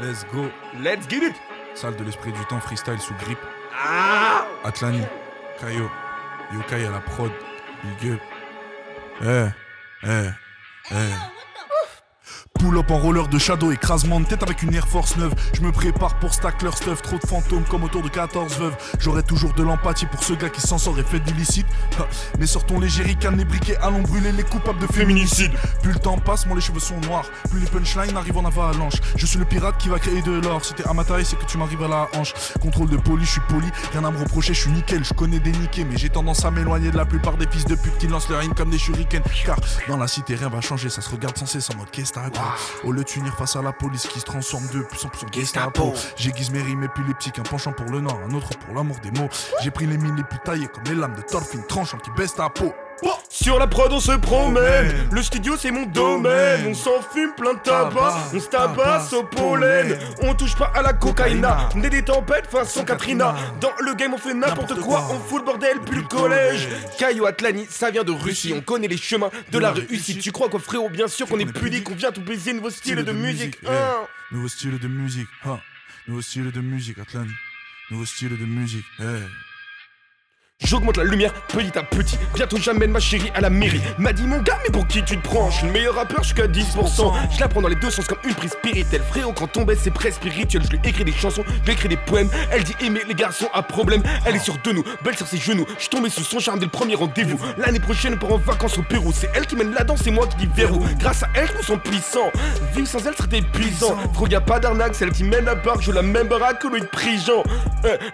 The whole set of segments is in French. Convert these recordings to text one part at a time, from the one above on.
Let's go. Let's get it. Salle de l'esprit du temps, freestyle sous grippe. Ah Atlani, Kayo, Yokai à la prod, Big Up. Pull up en roller de shadow, écrasement de tête avec une Air Force 9. Je me prépare pour stack leur stuff, trop de fantômes comme autour de 14 veuves. J'aurai toujours de l'empathie pour ce gars qui s'en sort et fait de l'illicite. Mais sortons les jerrycans, les briquets, allons brûler les coupables de féminicide. Plus le temps passe, moi les cheveux sont noirs. Plus les punchlines arrivent en avalanche. Je suis le pirate qui va créer de l'or. Si t'es à ma taille, c'est que tu m'arrives à la hanche. Contrôle de police, je suis poli, rien à me reprocher, je suis nickel. Je connais des niqués, mais j'ai tendance à m'éloigner de la plupart des fils de pute qui lancent leur haine comme des shurikens. Car dans la cité, rien va changer, ça se regarde sans cesse en mode qu'est-ce que t'as. Au lieu de s'unir face à la police qui se transforme de plus en plus en Gestapo. J'aiguise mes rimes épileptiques, un penchant pour le nord, un autre pour l'amour des mots. J'ai pris les mines les plus taillées comme les lames de Thorfinn tranchant qui baisse ta peau. Sur la prod on se promène, le studio c'est mon domaine. On s'en fume plein de tabac, on se tabasse au pollen. On touche pas à la cocaïna, on est des tempêtes façon Katrina. Dans le game on fait n'importe quoi, on fout le bordel puis le collège. Kayo Atlani, ça vient de Russie, on connaît les chemins de la réussite. Tu crois quoi frérot, bien sûr qu'on est pudique, on vient tout baiser nouveau style de musique. Nouveau style de musique, nouveau style de musique Atlani, nouveau style de musique. J'augmente la lumière petit à petit. Bientôt j'amène ma chérie à la mairie. M'a dit mon gars mais pour qui tu te prends? Je suis le meilleur rappeur, je suis qu'à 10%. Je la prends dans les deux sens comme une prise spirituelle. Frérot quand on baisse c'est presque spirituel. Je lui écris des chansons, je lui écris des poèmes. Elle dit aimer les garçons à problème. Elle est sur deux nous, belle sur ses genoux. Je suis tombé sous son charme dès le premier rendez-vous. L'année prochaine on part en vacances au Pérou. C'est elle qui mène la danse, c'est moi qui dis verrou. Grâce à elle je me sens puissant. Vivre sans elle serait épuisant. Frérot y'a pas d'arnaque, c'est elle qui mène la barque. Je la même baraque que Loïc Prigent.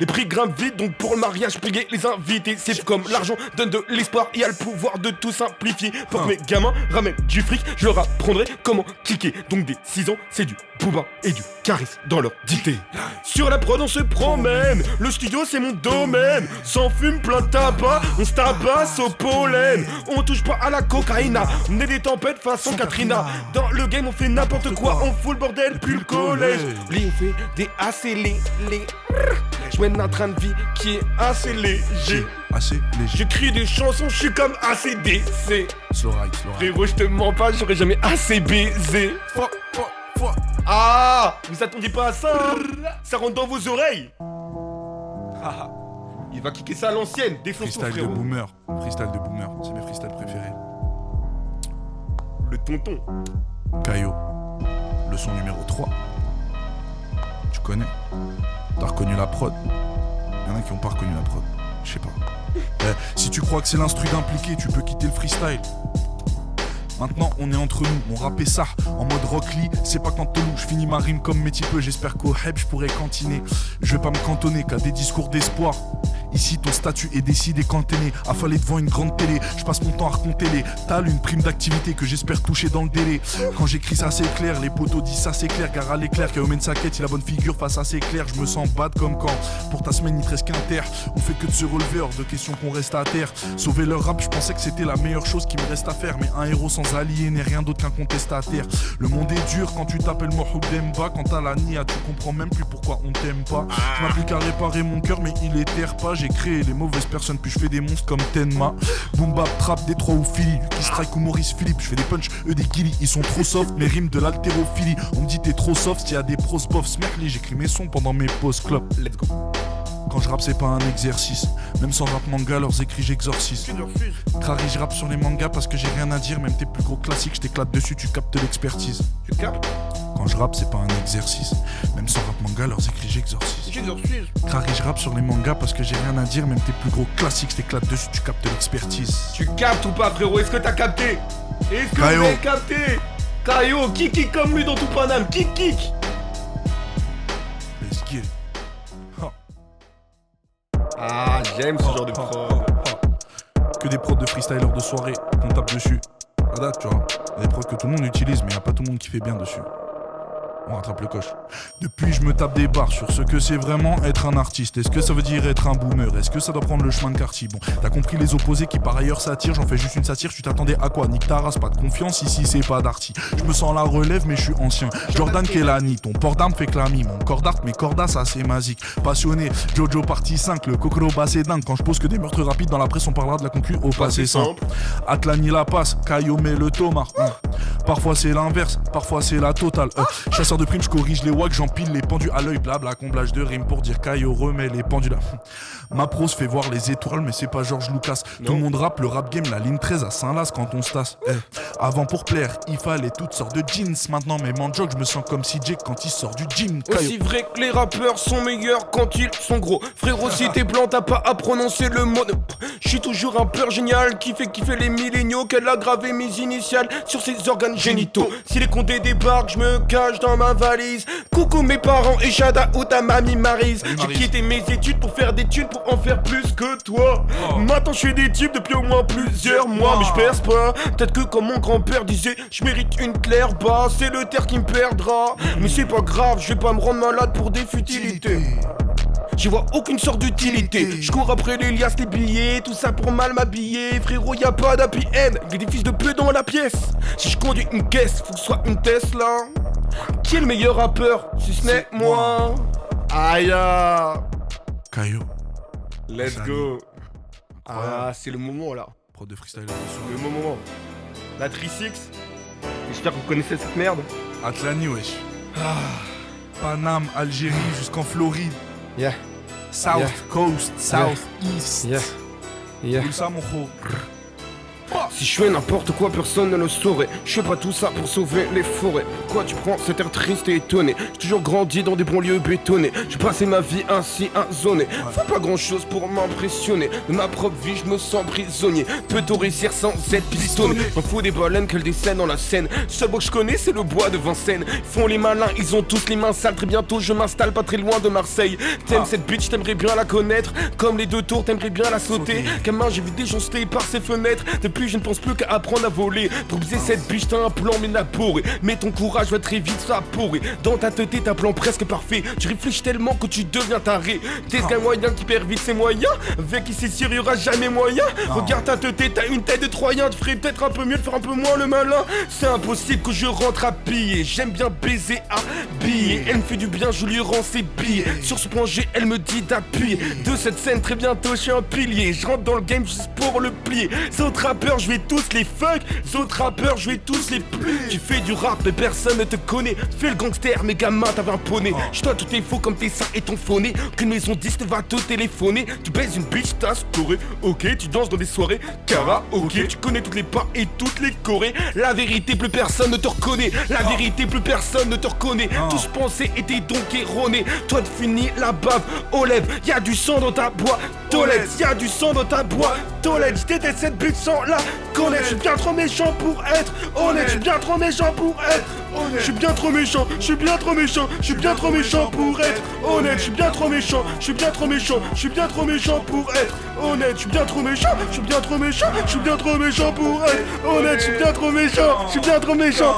Les prix grimpent vite donc pour le mariage payer les invités. C'est comme l'argent donne de l'espoir, il y a le pouvoir de tout simplifier. Pour que mes gamins ramènent du fric, je leur apprendrai comment cliquer. Donc des 6 ans, c'est du booba et du charisme dans leur dictée. Sur la prod on se promène, le studio c'est mon domaine. Sans fume plein de tabac, on se tabasse au pollen. On touche pas à la cocaïna, on est des tempêtes façon Katrina. Dans le game on fait n'importe quoi, on fout le bordel puis le collège. Lui on fait des ACL. Je mène un train de vie qui est assez léger. Assez léger. J'écris des chansons, je suis comme ACDC. Slow ride. Frérot, je te mens pas, j'aurais jamais assez baisé. Ah, vous attendiez pas à ça, hein? Ça rentre dans vos oreilles. Il va kicker ça à l'ancienne, défonce-toi Freestyle frérot. de boomer, freestyle de boomer, c'est mes freestyles préférés. Le tonton. Kayo, leçon numéro 3. Tu connais? T'as reconnu la prod? Y'en a qui ont pas reconnu la prod. Je sais pas. Si tu crois que c'est l'instru d'impliqué, tu peux quitter le freestyle. Maintenant on est entre nous, mon rap est ça, en mode Rock Lee, c'est pas quand je finis ma rime comme mes types, j'espère qu'au heb je pourrais cantiner. Je vais pas me cantonner qu'à des discours d'espoir. Ici ton statut est décidé quand t'es né, affalé devant une grande télé. Je passe mon temps à raconter les tales, une prime d'activité que j'espère toucher dans le délai. Quand j'écris ça c'est clair, les potos disent ça c'est clair. Car à l'éclair, qui mène sa quête, il a bonne figure face à ses clairs. Je me sens bad comme quand, pour ta semaine il te reste qu'un terre. On fait que de se relever, hors de question qu'on reste à terre. Sauver leur rap, je pensais que c'était la meilleure chose qui me reste à faire. Mais un héros sans allié n'est rien d'autre qu'un contestataire. Le monde est dur quand tu t'appelles Mohamed Demba. Quand t'as la nia, tu comprends même plus pourquoi on t'aime pas. Je m'applique à réparer mon cœur mais il éterre pas. J'ai créé les mauvaises personnes puis je fais des monstres comme Tenma. Boom bap, trap, Détroit ou Philly, Lucky Strike ou Maurice Philippe. Je fais des punch, eux des guillis, ils sont trop soft. Mes rimes de l'haltérophilie. On me dit t'es trop soft, s'il y a des pros bof smerly. J'écris mes sons pendant mes pauses club. Let's go. Quand je rappe c'est pas un exercice. Même sans rap manga, leurs écrits j'exorcise. Crary, je rappe sur les mangas parce que j'ai rien à dire. Même tes plus gros classiques, je t'éclate dessus, tu captes l'expertise. Tu captes? Quand je rappe c'est pas un exercice. Même sans rap manga, leurs écrits j'exorcise. Crary, je rappe sur les mangas parce que j'ai rien à dire. Même tes plus gros classiques, je t'éclate dessus, tu captes l'expertise. Tu captes ou pas frérot? Est-ce que t'as capté? Est-ce que Kayo. vous avez capté? Kayo, kick comme lui dans tout Paname, kick. Let's get it. Ah, j'aime ce genre de prod. Que des prods de freestylers de soirée qu'on tape dessus. À date, tu vois. Il y a des prods que tout le monde utilise, mais il n'y a pas tout le monde qui fait bien dessus. On rattrape le coche. Depuis je me tape des barres sur ce que c'est vraiment être un artiste. Est-ce que ça veut dire être un boomer? Est-ce que ça doit prendre le chemin de quartier? Bon, t'as compris les opposés qui par ailleurs s'attirent. J'en fais juste une satire, tu t'attendais à quoi? Nique ta race, pas de confiance, ici c'est pas d'arty. Je me sens la relève mais je suis ancien. Jordan Kelani, ton port d'arme fait clami. Mon corps d'art, mes cordas ça c'est magique. Passionné, Jojo partie 5, le Kokoro c'est dingue. Quand je pose que des meurtres rapides dans la presse on parlera de la concu au passé simple. Atlani la passe, Kayo met le Thomas. Parfois c'est l'inverse, parfois c'est la totale. Chasseur de primes, je corrige les wags, j'empile les pendus à l'œil, blabla, comblage de rimes pour dire Caillot remet les pendules. Ma prose fait voir les étoiles, mais c'est pas George Lucas. Tout le monde rappe, le rap game, la ligne 13 à Saint-Laz quand on se tasse. Avant pour plaire, il fallait toutes sortes de jeans. Maintenant, même en jog, je me sens comme CJ quand il sort du gym. Aussi vrai que les rappeurs sont meilleurs quand ils sont gros. Frérot, si t'es blanc, t'as pas à prononcer le mot. Je suis toujours un peur génial qui fait kiffer les milléniaux. Qu'elle a gravé mes initiales sur ses organes génitaux. Si les condés débarquent, je me cache dans ma valise. Coucou mes parents et Shada ou ta mamie Maryse. J'ai quitté mes études pour faire des thunes pour en faire plus que toi. Maintenant je fais des types depuis au moins plusieurs mois. Mais je perce pas. Peut-être que comme mon grand-père disait, je mérite une claire basse. C'est le terre qui me perdra. Mais c'est pas grave, je vais pas me rendre malade pour des futilités. J'y vois aucune sorte d'utilité. Je cours après les liasses, les billets, tout ça pour mal m'habiller. Frérot, y a pas d'happy end, y'a des fils de peu dans la pièce. Si je conduis une caisse, faut que ce soit une Tesla. Qui est le meilleur rappeur, si ce n'est moi? Aïe. Caillot. Let's go. Ah, c'est le moment là. Prod de freestyle. Le moment. La 3-6. J'espère que vous connaissez cette merde. Atlani, wesh. Paname, Algérie jusqu'en Floride. Yeah. South Coast, South East. Yeah. Où ça, mon gros? Si je fais n'importe quoi, personne ne le saurait. Je fais pas tout ça pour sauver les forêts. Pourquoi tu prends cet air triste et étonné? J'ai toujours grandi dans des banlieues bétonnées. J'ai passé ma vie ainsi zoné. Faut pas grand chose pour m'impressionner. De ma propre vie, je me sens prisonnier. Peut-on réussir sans être pistonné? M'en fous des baleines qu'elles descendent dans la Seine. Seul bois que je connais, c'est le bois de Vincennes. Ils font les malins, ils ont tous les mains sales. Très bientôt, je m'installe pas très loin de Marseille. T'aimes cette bitch, t'aimerais bien la connaître. Comme les deux tours, t'aimerais bien la sauter. Gamin, j'ai vu des gens sauter par ses fenêtres. Depuis, je ne pense plus qu'à apprendre à voler. Pour baiser cette biche, t'as un plan ménaporé. Mais ton courage va très vite s'apporer. Dans ta tête, t'as un plan presque parfait. Tu réfléchis tellement que tu deviens taré. T'es qu'un moyen qui perd vite ses moyens. Avec qui c'est sûr, y'aura jamais moyen. Regarde ta tête, t'as une tête de troyen. Tu ferais peut-être un peu mieux de faire un peu moins le malin. C'est impossible que je rentre à piller. J'aime bien baiser à biller. Elle me fait du bien, je lui rends ses billets. Sur ce point G, elle me dit d'appuyer. De cette scène, très bientôt, je suis un pilier. Je rentre dans le game juste pour le plier. Les autres rappeurs, je vais tous les fuck. Les autres rappeurs, je vais tous les plier. Tu fais du rap, mais personne ne te connaît. Fais le gangster, mais gamin, t'avais un poney. Je dois tout est faux comme tes seins et ton phoné. Qu'une maison 10 te va te téléphoner. Tu baises une bitch, t'as scoré. Ok, tu danses dans des soirées karaoké. Tu connais toutes les pas et toutes les chorés. La vérité, plus personne ne te reconnaît. La vérité, plus personne ne te reconnaît. Tout je pensais était donc erroné. Toi, tu finis la bave aux lèvres. Y'a du sang dans ta boîte Tolède. Y'a du sang dans ta boîte Tolède. J'étais cette bitch sans la connaître. Je suis bien trop méchant pour être honnête. Je suis bien trop méchant pour être honnête. Je suis bien trop méchant. Je suis bien trop méchant. Je suis bien trop méchant pour être honnête. Je suis bien trop méchant. Je suis bien trop méchant. Je suis bien trop méchant pour être honnête. Je suis bien trop méchant. Je suis bien trop méchant. Je suis bien trop méchant pour être honnête. Je suis bien trop méchant. Je suis bien trop méchant.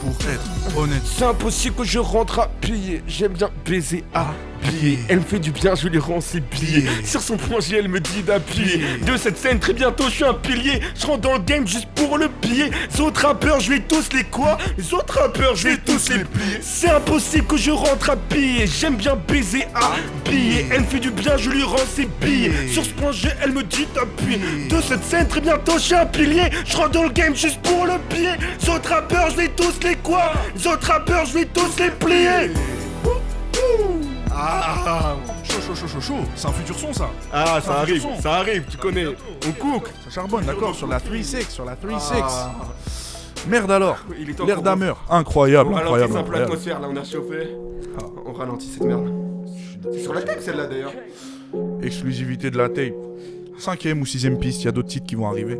Pour être honnête. C'est impossible que je rentre à piller. J'aime bien baiser à plier. Elle me fait du bien, je lui rends ses billets. Sur son point G, elle me dit d'appuyer. De cette scène, très bientôt, je suis un pilier. Je rentre dans le game juste pour le piller. Les autres rappeurs, je vais tous les quoi? Les autres rappeurs, je vais tous les plier. C'est impossible que je rentre à piller. J'aime bien baiser à piller. Elle me fait du bien, je lui rends ses billets. Sur ce point G, elle me dit d'appuyer. De cette scène, très bientôt, je suis un pilier. Je rentre dans le game juste pour le piller. Les autres rappeurs, je vais tous les quoi? Les autres rappeurs, je vais tous les plier. Chaud. C'est un futur son, ça. Ah, ça arrive, tu connais. On cook. Ça charbonne, d'accord, sur la 3-6, Merde alors. L'air d'ameur. Incroyable, On incroyable. ralentit un peu l'atmosphère, là, on a chauffé. On ralentit cette merde. C'est sur la tape, celle-là, d'ailleurs. Exclusivité de la tape. 5ème ou 6ème piste, il y a d'autres titres qui vont arriver.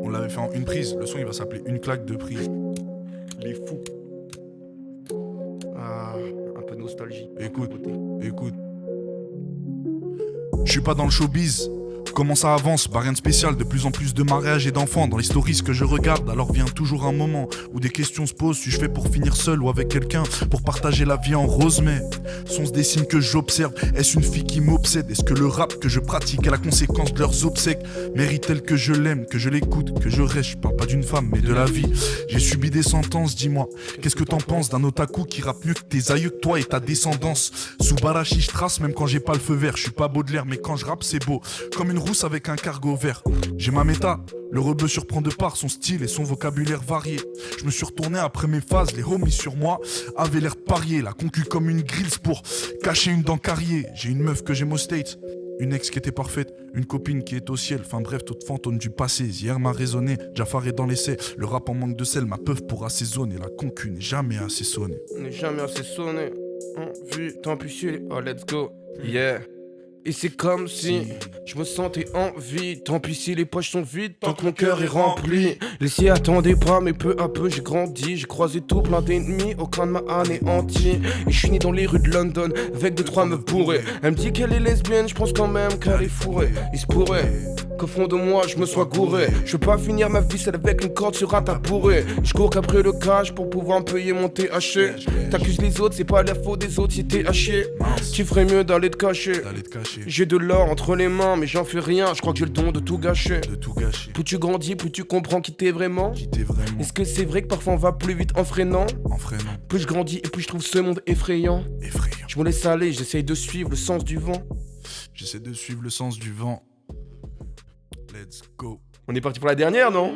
On l'avait fait en une prise, le son il va s'appeler Une claque de prise. Les fous. Ah, un peu de nostalgie. Écoute. Je suis pas dans le showbiz. Comment ça avance? Bah rien de spécial, de plus en plus de mariages et d'enfants. Dans les stories que je regarde, alors vient toujours un moment où des questions se posent. Suis-je fait pour finir seul ou avec quelqu'un? Pour partager la vie en rose, mais sont-ce des signes que j'observe? Est-ce une fille qui m'obsède? Est-ce que le rap que je pratique est la conséquence de leurs obsèques? Mérite-t-elle que je l'aime, que je l'écoute, que je reste? Je parle pas d'une femme, mais de la vie. J'ai subi des sentences, dis-moi, qu'est-ce que t'en penses d'un otaku qui rappe mieux que tes aïeux, que toi et ta descendance? Sous Barachi, je trace même quand j'ai pas le feu vert. Je suis pas Baudelaire, mais quand je rappe, c'est beau. Comme une rousse avec un cargo vert. J'ai ma méta, le rebeu surprend de par son style et son vocabulaire varié. Je me suis retourné après mes phases, les homies sur moi avaient l'air de parier. La concu comme une grills pour cacher une dent carriée. J'ai une meuf que j'aime aux States, une ex qui était parfaite, une copine qui est au ciel. Enfin bref, toute fantôme du passé. Hier m'a raisonné, Jafar est dans l'essai. Le rap en manque de sel, ma peuf pour assaisonner. La concu n'est jamais assez sonnée. On n'est jamais assez sonné. Vu, tant pis, oh let's go, yeah. Et c'est comme si je me sentais en vie. Tant pis si les poches sont vides, tant que mon cœur est rempli. Les s'y attendaient pas, mais peu à peu j'ai grandi. J'ai croisé tout plein d'ennemis, aucun de m'a anéanti. Et je suis né dans les rues de London, avec 2-3 meufs bourrées. Elle me dit qu'elle est lesbienne, je pense quand même qu'elle est fourrée. Il se pourrait qu'au fond de moi je me sois gouré. Je veux pas finir ma vie seule avec une corde sur un tabouret. Je cours qu'après le cash pour pouvoir me payer mon THC. T'accuses les autres, c'est pas la faute des autres si t'es haché. Tu ferais mieux d'aller te cacher. J'ai de l'or entre les mains, mais j'en fais rien. Je crois que j'ai le don de tout gâcher. Plus tu grandis, plus tu comprends qui t'es vraiment. Est-ce que c'est vrai que parfois on va plus vite en freinant? Plus je grandis et plus je trouve ce monde effrayant. Je me laisse aller, j'essaye de suivre le sens du vent. J'essaie de suivre le sens du vent. Let's go. On est parti pour la dernière, non?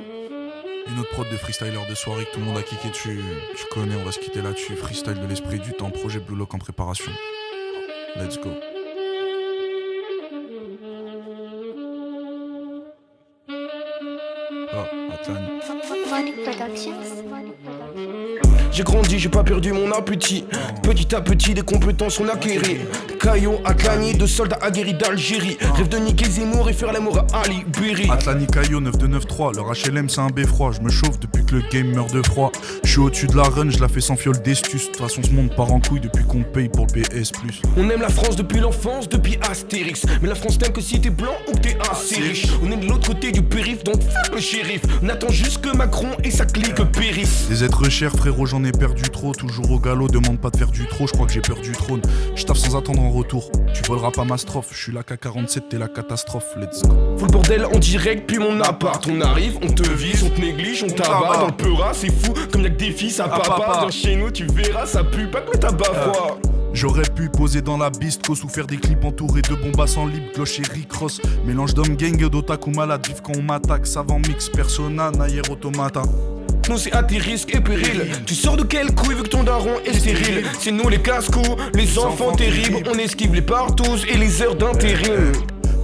Une autre prod de freestyler de soirée que tout le monde a kické dessus. Tu connais, on va se quitter là-dessus. Freestyle de l'esprit du temps, projet Blue Lock en préparation. Let's go. Phonic Productions. J'ai grandi, j'ai pas perdu mon appétit. Petit à petit, des compétences on acquérit. Caillot, Atlani, de soldats aguerris d'Algérie. Rêve de niquer Zemmour et faire l'amour à Ali Berry. Atlani Caillot 9293, leur HLM c'est un beffroi. Je me chauffe depuis que le game meurt de froid. Je suis au-dessus de la run, je la fais sans fiole d'estus. De toute façon ce monde part en couille depuis qu'on paye pour le PS+. On aime la France depuis l'enfance, depuis Astérix. Mais la France t'aime que si t'es blanc ou que t'es assez riche. On est de l'autre côté du périph', donc fuck le shérif. On attend juste que Macron et sa clique périssent. Des êtres chers frérot, j'en ai perdu trop. Toujours au galop, demande pas de faire du trop. Je crois que j'ai peur du trône. Je taffe sans attendre en retour. Tu voleras pas ma strophe. Je suis la K47, t'es la catastrophe. Let's go. Faut le bordel en direct, puis mon appart. On arrive, on te vise, on te néglige, on t'abat. Dans le peura, c'est fou, comme y'a que des fils à papa. Viens chez nous, tu verras, ça pue pas que le tabac froid. J'aurais pu poser dans la bistro, sous faire des clips entourés de bombasses en libre, cloche et Rick Ross. Mélange d'homme gang et d'otaku malade, vive quand on m'attaque, savant mix, persona, naïr automata. Nous c'est à tes risques et périls. Tu sors de quelle couille vu que ton daron est stérile? C'est nous les casse-coups, les enfants terribles. On esquive les partous et les heures d'intérim.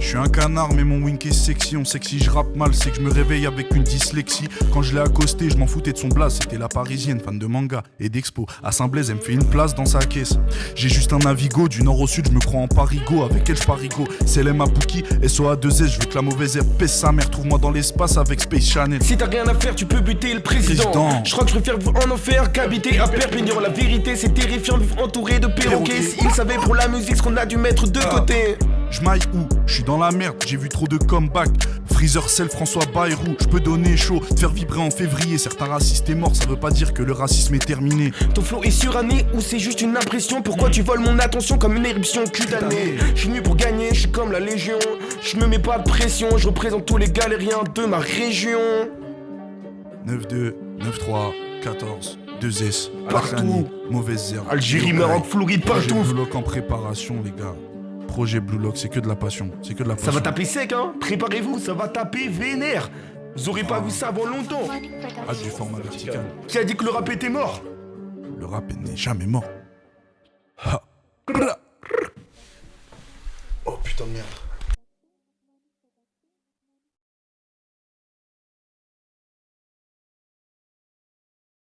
Je suis un canard mais mon wink est sexy. On sait que si je rappe mal c'est que je me réveille avec une dyslexie. Quand je l'ai accosté je m'en foutais de son blaze. C'était la parisienne, fan de manga et d'expo. À Saint-Blaise elle me fait une place dans sa caisse. J'ai juste un Navigo, du nord au sud je me crois en parigo. Avec elle je parigo, c'est l'aime à Bouki, SOA2S. Je veux que la mauvaise herbe pèse sa mère. Trouve-moi dans l'espace avec Space Channel. Si t'as rien à faire tu peux buter le président. Je crois que je préfère vivre en enfer qu'habiter à Perpignan. La vérité c'est terrifiant de vivre entouré de perroquets. S'ils savaient pour la musique ce qu'on a dû mettre de côté. Je maille où? Je suis dans la merde, j'ai vu trop de comeback. Freezer Cell, François Bayrou. Je peux donner chaud, te faire vibrer en février. Certains racistes est mort, ça veut pas dire que le racisme est terminé. Ton flow est suranné ou c'est juste une impression? Pourquoi tu voles mon attention comme une éruption cutanée? Je suis venu pour gagner, je suis comme la légion. Je me mets pas de pression, je représente tous les galériens de ma région. 9-2, 9-3, 14, 2S. Partout. Atlani, mauvaise herbe. Algérie, Maroc, Floride, partout. Blue Lock en préparation les gars. Projet Blue Lock, c'est que de la passion. C'est que de la passion. Ça va taper sec, hein. Préparez-vous, ça va taper vénère. Vous aurez pas vu ça avant longtemps. Hâte du format vertical. Qui a dit que le rap était mort? Le rap n'est jamais mort. Ha. Oh putain de merde.